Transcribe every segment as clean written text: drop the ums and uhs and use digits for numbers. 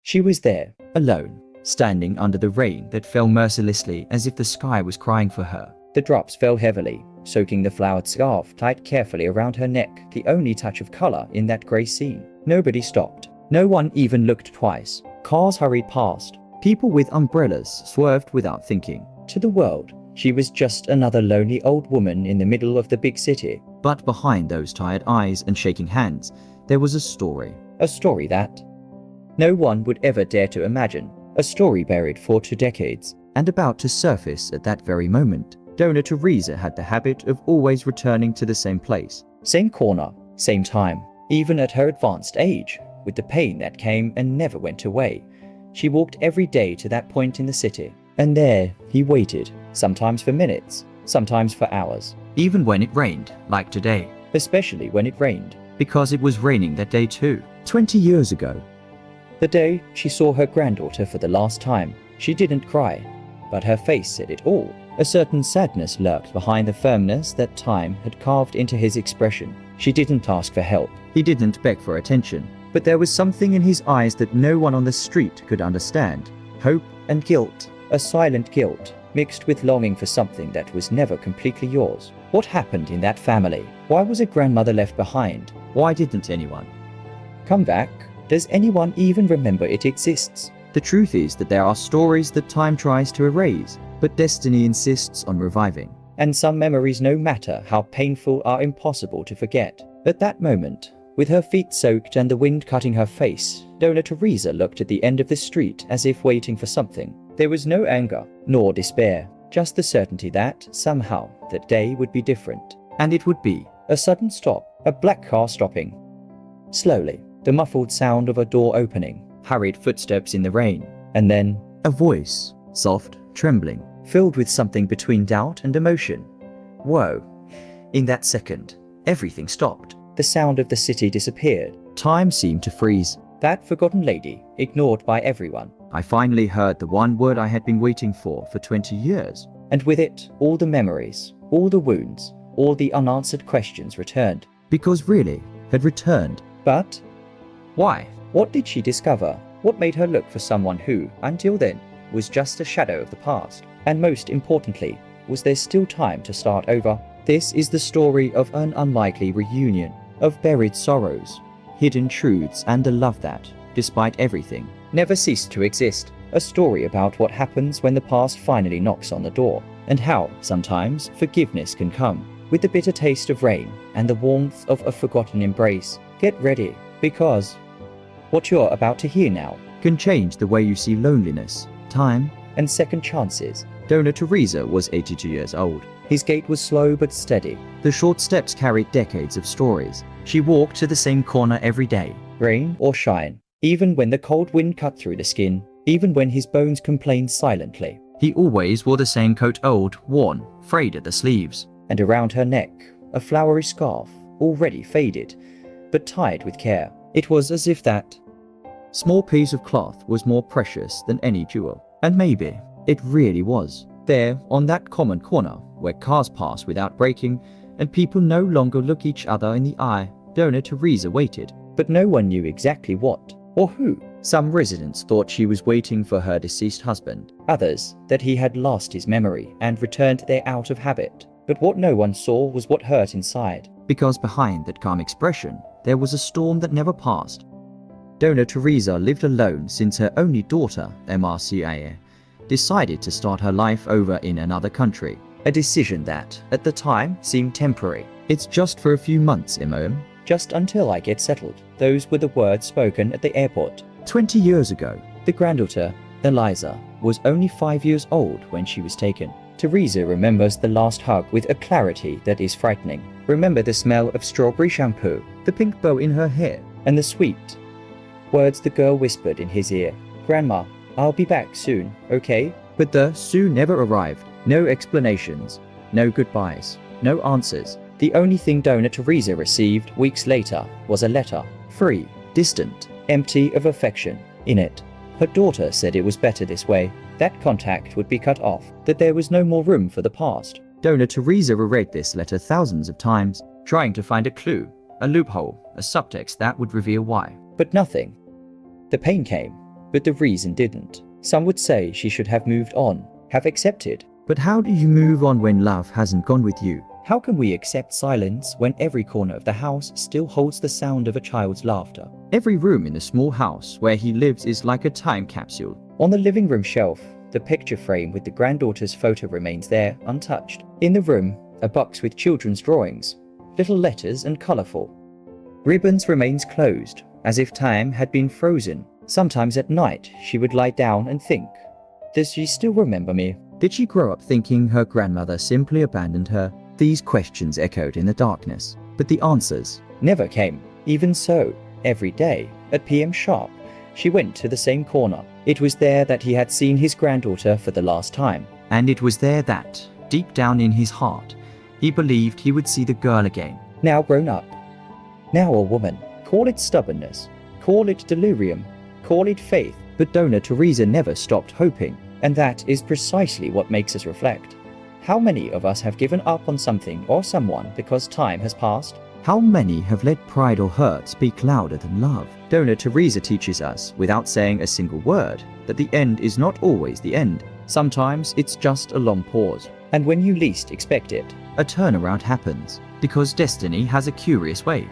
She was there, alone, standing under the rain that fell mercilessly as if the sky was crying for her. The drops fell heavily, soaking the flowered scarf tied carefully around her neck, the only touch of color in that grey scene. Nobody stopped. No one even looked twice. Cars hurried past. People with umbrellas swerved without thinking. To the world, she was just another lonely old woman in the middle of the big city. But behind those tired eyes and shaking hands, there was a story. A story that no one would ever dare to imagine. A story buried for 2 decades and about to surface at that very moment. Donor Teresa had the habit of always returning to the same place, same corner, same time. Even at her advanced age, with the pain that came and never went away, she walked every day to that point in the city. And there he waited, sometimes for minutes, sometimes for hours. Even when it rained, like today. Especially when it rained, because it was raining that day too, 20 years ago. The day she saw her granddaughter for the last time. She didn't cry, but her face said it all. A certain sadness lurked behind the firmness that time had carved into his expression. She didn't ask for help. He didn't beg for attention. But there was something in his eyes that no one on the street could understand. Hope and guilt. A silent guilt, mixed with longing for something that was never completely yours. What happened in that family? Why was a grandmother left behind? Why didn't anyone come back? Does anyone even remember it exists? The truth is that there are stories that time tries to erase, but destiny insists on reviving. And some memories, no matter how painful, are impossible to forget. At that moment, with her feet soaked and the wind cutting her face, Donor Teresa looked at the end of the street as if waiting for something. There was no anger, nor despair, just the certainty that, somehow, that day would be different. And it would be. A sudden stop, a black car stopping. Slowly, the muffled sound of a door opening, hurried footsteps in the rain, and then a voice, soft, trembling, filled with something between doubt and emotion. Whoa. In that second, everything stopped. The sound of the city disappeared. Time seemed to freeze. That forgotten lady, ignored by everyone. I finally heard the one word I had been waiting for 20 years. And with it, all the memories, all the wounds, all the unanswered questions returned. Because really, had returned. But why? What did she discover? What made her look for someone who, until then, was just a shadow of the past? And most importantly, was there still time to start over? This is the story of an unlikely reunion, of buried sorrows, hidden truths, and a love that, despite everything, never ceased to exist. A story about what happens when the past finally knocks on the door, and how, sometimes, forgiveness can come with the bitter taste of rain and the warmth of a forgotten embrace. Get ready, because what you're about to hear now can change the way you see loneliness, time, and second chances. Donor Teresa was 82 years old. His gait was slow but steady. The short steps carried decades of stories. She walked to the same corner every day, rain or shine, even when the cold wind cut through the skin, even when his bones complained silently. He always wore the same coat, old, worn, frayed at the sleeves, and around her neck, a flowery scarf, already faded, but tied with care. It was as if that small piece of cloth was more precious than any jewel. And maybe it really was. There, on that common corner, where cars pass without braking, and people no longer look each other in the eye, Donor Teresa waited. But no one knew exactly what, or who. Some residents thought she was waiting for her deceased husband. Others, that he had lost his memory and returned there out of habit. But what no one saw was what hurt inside. Because behind that calm expression, there was a storm that never passed. Donor Teresa lived alone since her only daughter, Marcia, decided to start her life over in another country. A decision that, at the time, seemed temporary. It's just for a few months, Emma. Just until I get settled. Those were the words spoken at the airport. 20 years ago, the granddaughter, Eliza, was only 5 years old when she was taken. Teresa remembers the last hug with a clarity that is frightening. Remember the smell of strawberry shampoo, the pink bow in her hair, and the sweet words the girl whispered in his ear. Grandma, I'll be back soon, okay? But the soon never arrived. No explanations, no goodbyes, no answers. The only thing Donor Teresa received weeks later was a letter, free, distant, empty of affection. In it, her daughter said it was better this way, that contact would be cut off, that there was no more room for the past. Donor Teresa reread this letter thousands of times, trying to find a clue, a loophole, a subtext that would reveal why. But nothing. The pain came, but the reason didn't. Some would say she should have moved on, have accepted. But how do you move on when love hasn't gone with you? How can we accept silence when every corner of the house still holds the sound of a child's laughter? Every room in the small house where he lives is like a time capsule. On the living room shelf, the picture frame with the granddaughter's photo remains there, untouched. In the room, a box with children's drawings, little letters and colorful. Ribbons remains closed, as if time had been frozen. Sometimes at night, she would lie down and think, does she still remember me? Did she grow up thinking her grandmother simply abandoned her? These questions echoed in the darkness, but the answers never came. Even so, every day, at PM sharp, she went to the same corner. It was there that he had seen his granddaughter for the last time. And it was there that, deep down in his heart, he believed he would see the girl again. Now grown up. Now a woman. Call it stubbornness. Call it delirium. Call it faith. But Donor Teresa never stopped hoping. And that is precisely what makes us reflect. How many of us have given up on something or someone because time has passed? How many have let pride or hurt speak louder than love? Donor Teresa teaches us, without saying a single word, that the end is not always the end. Sometimes it's just a long pause. And when you least expect it, a turnaround happens, because destiny has a curious way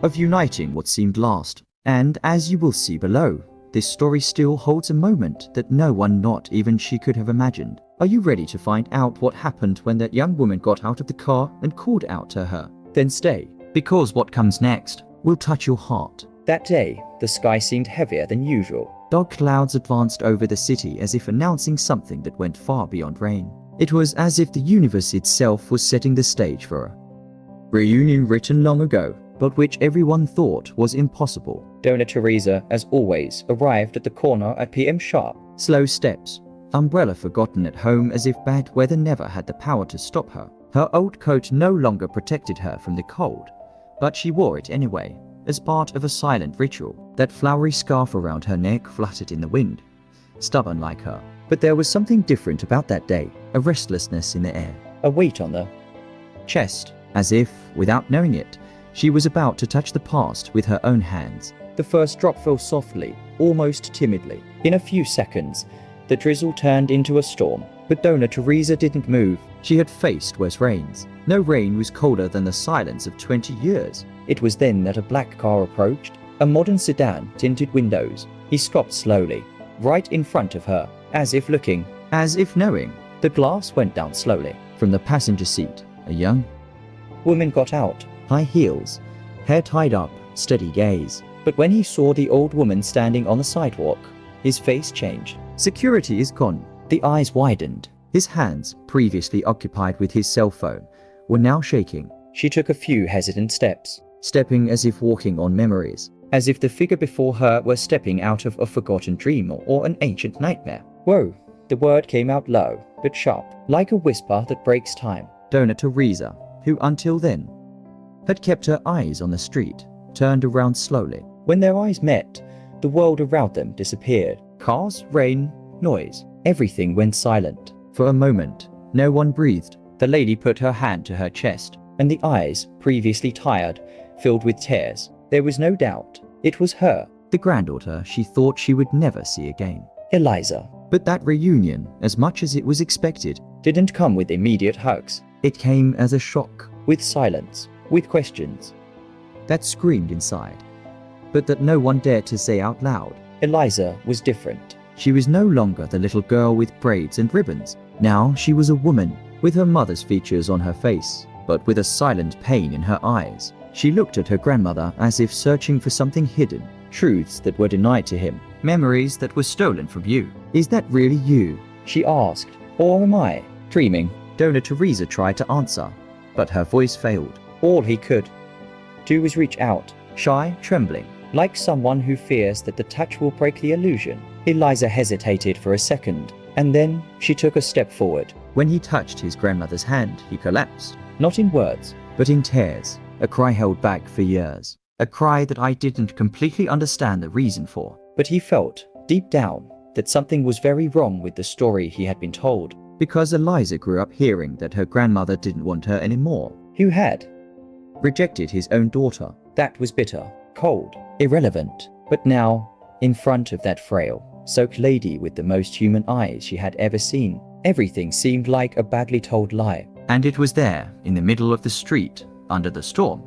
of uniting what seemed lost. And as you will see below, this story still holds a moment that no one, not even she, could have imagined. Are you ready to find out what happened when that young woman got out of the car and called out to her? Then stay, because what comes next will touch your heart. That day, the sky seemed heavier than usual. Dark clouds advanced over the city as if announcing something that went far beyond rain. It was as if the universe itself was setting the stage for a reunion written long ago, but which everyone thought was impossible. Donor Teresa, as always, arrived at the corner at PM sharp. Slow steps, umbrella forgotten at home as if bad weather never had the power to stop her. Her old coat no longer protected her from the cold, but she wore it anyway, as part of a silent ritual. That flowery scarf around her neck fluttered in the wind, stubborn like her. But there was something different about that day, a restlessness in the air, a weight on the chest, as if, without knowing it, she was about to touch the past with her own hands. The first drop fell softly, almost timidly. In a few seconds, the drizzle turned into a storm. But Donor Teresa didn't move. She had faced worse rains. No rain was colder than the silence of 20 years. It was then that a black car approached, a modern sedan, tinted windows. He stopped slowly, right in front of her, as if looking, as if knowing. The glass went down slowly. From the passenger seat, a young woman got out, high heels, hair tied up, steady gaze. But when he saw the old woman standing on the sidewalk, his face changed. Security is gone. The eyes widened. His hands, previously occupied with his cell phone, were now shaking. She took a few hesitant steps, stepping as if walking on memories, as if the figure before her were stepping out of a forgotten dream or an ancient nightmare. Whoa! The word came out low, but sharp, like a whisper that breaks time. Donor Teresa, who until then had kept her eyes on the street, turned around slowly. When their eyes met, the world around them disappeared. Cars, rain, noise, everything went silent. For a moment, no one breathed. The lady put her hand to her chest, and the eyes, previously tired, filled with tears. There was no doubt. It was her, the granddaughter she thought she would never see again. Eliza. But that reunion, as much as it was expected, didn't come with immediate hugs. It came as a shock, with silence, with questions that screamed inside, but that no one dared to say out loud. Eliza was different. She was no longer the little girl with braids and ribbons. Now she was a woman, with her mother's features on her face, but with a silent pain in her eyes. She looked at her grandmother as if searching for something hidden, truths that were denied to him, memories that were stolen from you. Is that really you? She asked. Or am I dreaming? Donor Teresa tried to answer, but her voice failed. All he could do was reach out, shy, trembling, like someone who fears that the touch will break the illusion. Eliza hesitated for a second, and then she took a step forward. When he touched his grandmother's hand, he collapsed, not in words, but in tears, a cry held back for years, a cry that I didn't completely understand the reason for. But he felt, deep down, that something was very wrong with the story he had been told, because Eliza grew up hearing that her grandmother didn't want her anymore, who had rejected his own daughter. That was bitter, cold, irrelevant. But now, in front of that frail, soaked lady with the most human eyes she had ever seen. Everything seemed like a badly told lie. And it was there, in the middle of the street, under the storm,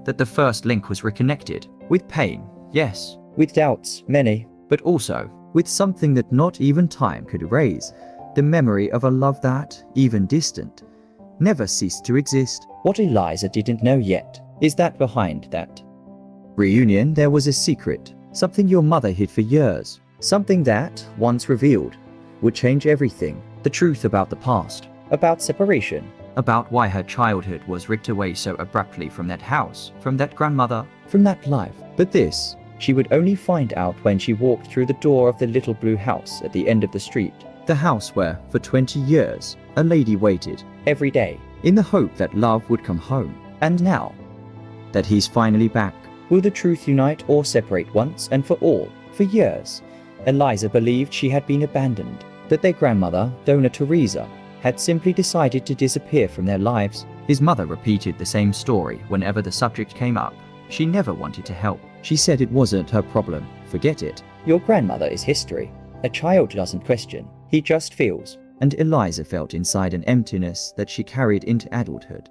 that the first link was reconnected. With pain, yes. With doubts, many. But also, with something that not even time could erase. The memory of a love that, even distant, never ceased to exist. What Eliza didn't know yet is that behind that reunion there was a secret. Something your mother hid for years. Something that, once revealed, would change everything. The truth about the past. About separation. About why her childhood was ripped away so abruptly from that house, from that grandmother, from that life. But this, she would only find out when she walked through the door of the little blue house at the end of the street. The house where, for 20 years, a lady waited, every day, in the hope that love would come home. And now, that he's finally back, will the truth unite or separate once and for all? For years, Eliza believed she had been abandoned, that their grandmother, Dona Teresa, had simply decided to disappear from their lives. His mother repeated the same story whenever the subject came up. She never wanted to help. She said it wasn't her problem. Forget it. Your grandmother is history. A child doesn't question. He just feels. And Eliza felt inside an emptiness that she carried into adulthood.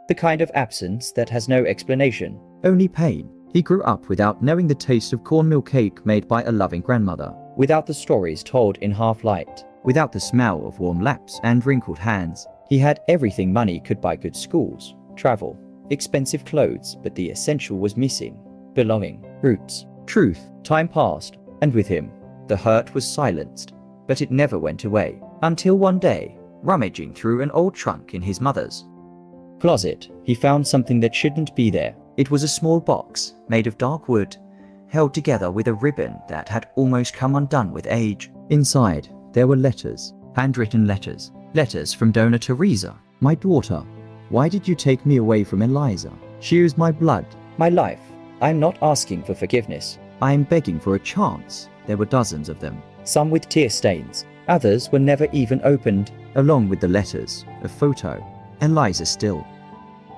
The kind of absence that has no explanation, only pain. He grew up without knowing the taste of cornmeal cake made by a loving grandmother, without the stories told in half light, without the smell of warm laps and wrinkled hands. He had everything money could buy: good schools, travel, expensive clothes, but the essential was missing: belonging, roots, truth. Time passed, and with him, the hurt was silenced, but it never went away. Until one day, rummaging through an old trunk in his mother's closet, he found something that shouldn't be there. It was a small box, made of dark wood, held together with a ribbon that had almost come undone with age. Inside, there were letters, handwritten letters. Letters from Dona Teresa. My daughter, why did you take me away from Eliza? She is my blood, my life. I'm not asking for forgiveness. I am begging for a chance. There were dozens of them, some with tear stains. Others were never even opened. Along with the letters, a photo. Eliza still,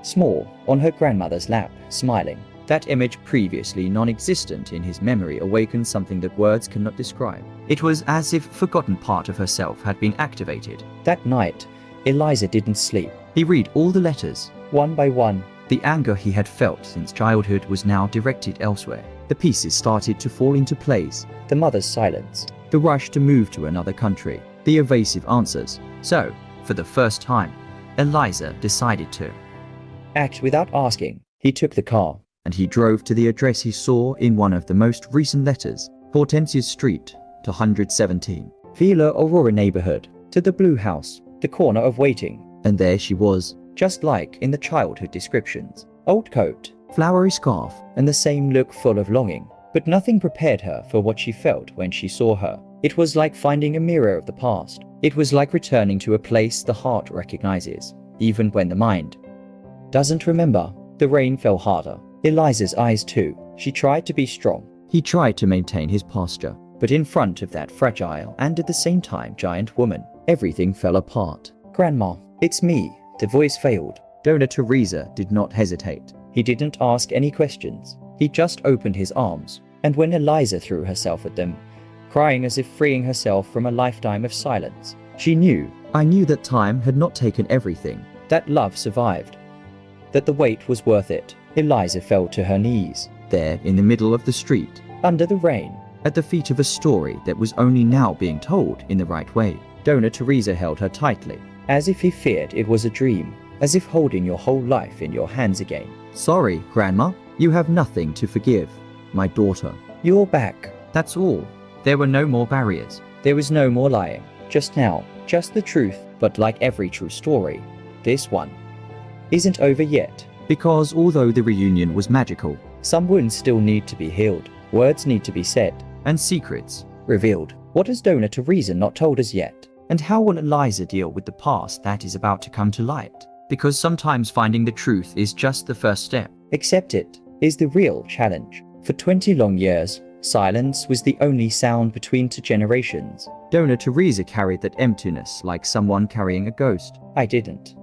small, on her grandmother's lap, smiling. That image, previously non-existent in his memory, awakened something that words cannot describe. It was as if a forgotten part of herself had been activated. That night, Eliza didn't sleep. He read all the letters, one by one. The anger he had felt since childhood was now directed elsewhere. The pieces started to fall into place. The mother's silence, the rush to move to another country, the evasive answers. So, for the first time, Eliza decided to act without asking. He took the car, and he drove to the address he saw in one of the most recent letters, Hortensia's Street, to 117. Villa Aurora neighborhood, to the blue house, the corner of waiting. And there she was, just like in the childhood descriptions. Old coat, flowery scarf, and the same look full of longing. But nothing prepared her for what she felt when she saw her. It was like finding a mirror of the past. It was like returning to a place the heart recognizes, even when the mind doesn't remember. The rain fell harder. Eliza's eyes too. She tried to be strong. He tried to maintain his posture. But in front of that fragile and at the same time giant woman, everything fell apart. Grandma, it's me. The voice failed. Dona Teresa did not hesitate. He didn't ask any questions. He just opened his arms. And when Eliza threw herself at them, crying as if freeing herself from a lifetime of silence, she knew. I knew that time had not taken everything. That love survived. That the wait was worth it. Eliza fell to her knees, there in the middle of the street, under the rain, at the feet of a story that was only now being told in the right way. Dona Teresa held her tightly, as if he feared it was a dream, as if holding your whole life in your hands again. Sorry, Grandma, you have nothing to forgive. My daughter, you're back. That's all. There were no more barriers. There was no more lying. Just now, just the truth. But like every true story, this one isn't over yet. Because although the reunion was magical, some wounds still need to be healed. Words need to be said. And secrets revealed. What has Dona Teresa not told us yet? And how will Eliza deal with the past that is about to come to light? Because sometimes finding the truth is just the first step. Accept it is the real challenge. For 20 long years, silence was the only sound between two generations. Dona Teresa carried that emptiness like someone carrying a ghost. I didn't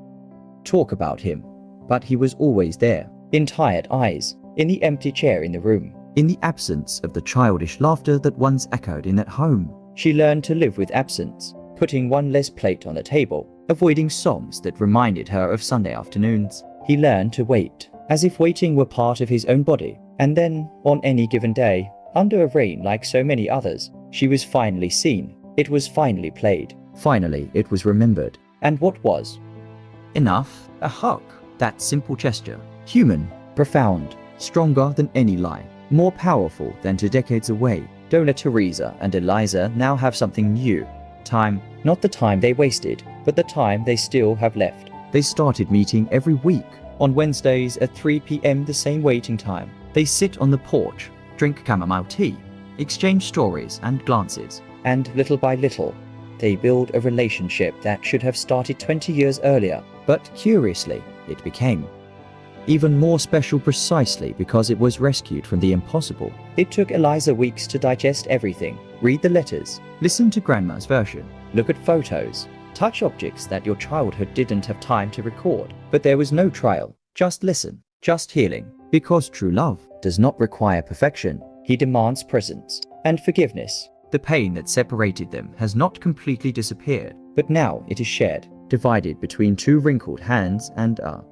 talk about him, but he was always there, in tired eyes, in the empty chair in the room, In the absence of the childish laughter that once echoed in that home, she learned to live with absence, putting one less plate on the table, avoiding songs that reminded her of Sunday afternoons. He learned to wait, as if waiting were part of his own body. And then, on any given day, under a rain like so many others, she was finally seen. It was finally played. Finally, it was remembered. And what was enough? A hug. That simple gesture. Human, profound, stronger than any lie, more powerful than 2 decades away. Donna Teresa and Eliza now have something new. Time. Not the time they wasted, but the time they still have left. They started meeting every week. On Wednesdays at 3 p.m. the same waiting time. They sit on the porch, drink chamomile tea, exchange stories and glances. And little by little, they build a relationship that should have started 20 years earlier. But curiously, it became even more special precisely because it was rescued from the impossible. It took Eliza weeks to digest everything, read the letters, listen to Grandma's version, look at photos, touch objects that your childhood didn't have time to record. But there was no trial, just listen, just healing. Because true love does not require perfection. He demands presence and forgiveness. The pain that separated them has not completely disappeared, but now it is shared, divided between 2 wrinkled hands and a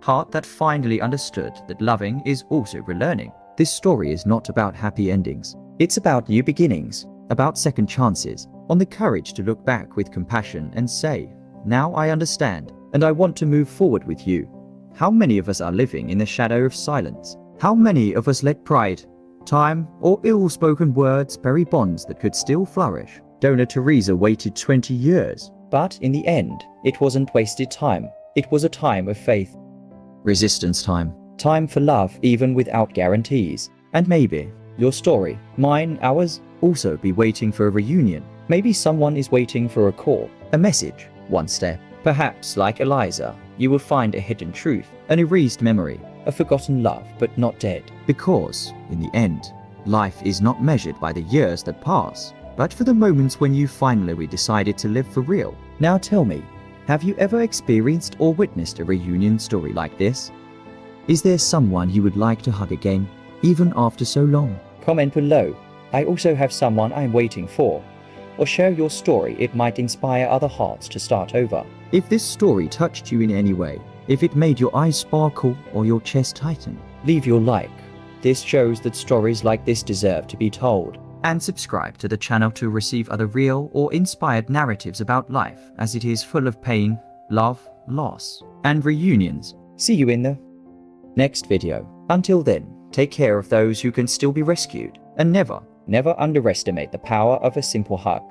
heart that finally understood that loving is also relearning. This story is not about happy endings. It's about new beginnings, about second chances, on the courage to look back with compassion and say, now I understand, and I want to move forward with you. How many of us are living in the shadow of silence? How many of us let pride, time, or ill-spoken words bury bonds that could still flourish? Donna Teresa waited 20 years, but in the end, it wasn't wasted time. It was a time of faith. Resistance time. Time for love even without guarantees. And maybe your story, mine, ours, also be waiting for a reunion. Maybe someone is waiting for a call, a message, one step. Perhaps, like Eliza, you will find a hidden truth, an erased memory, a forgotten love but not dead. Because, in the end, life is not measured by the years that pass, but for the moments when you finally decided to live for real. Now tell me, have you ever experienced or witnessed a reunion story like this? Is there someone you would like to hug again, even after so long? Comment below. I also have someone I'm waiting for. Or share your story, it might inspire other hearts to start over. If this story touched you in any way, if it made your eyes sparkle or your chest tighten, leave your like. This shows that stories like this deserve to be told. And subscribe to the channel to receive other real or inspired narratives about life, as it is full of pain, love, loss, and reunions. See you in the next video. Until then, take care of those who can still be rescued, and never underestimate the power of a simple hug.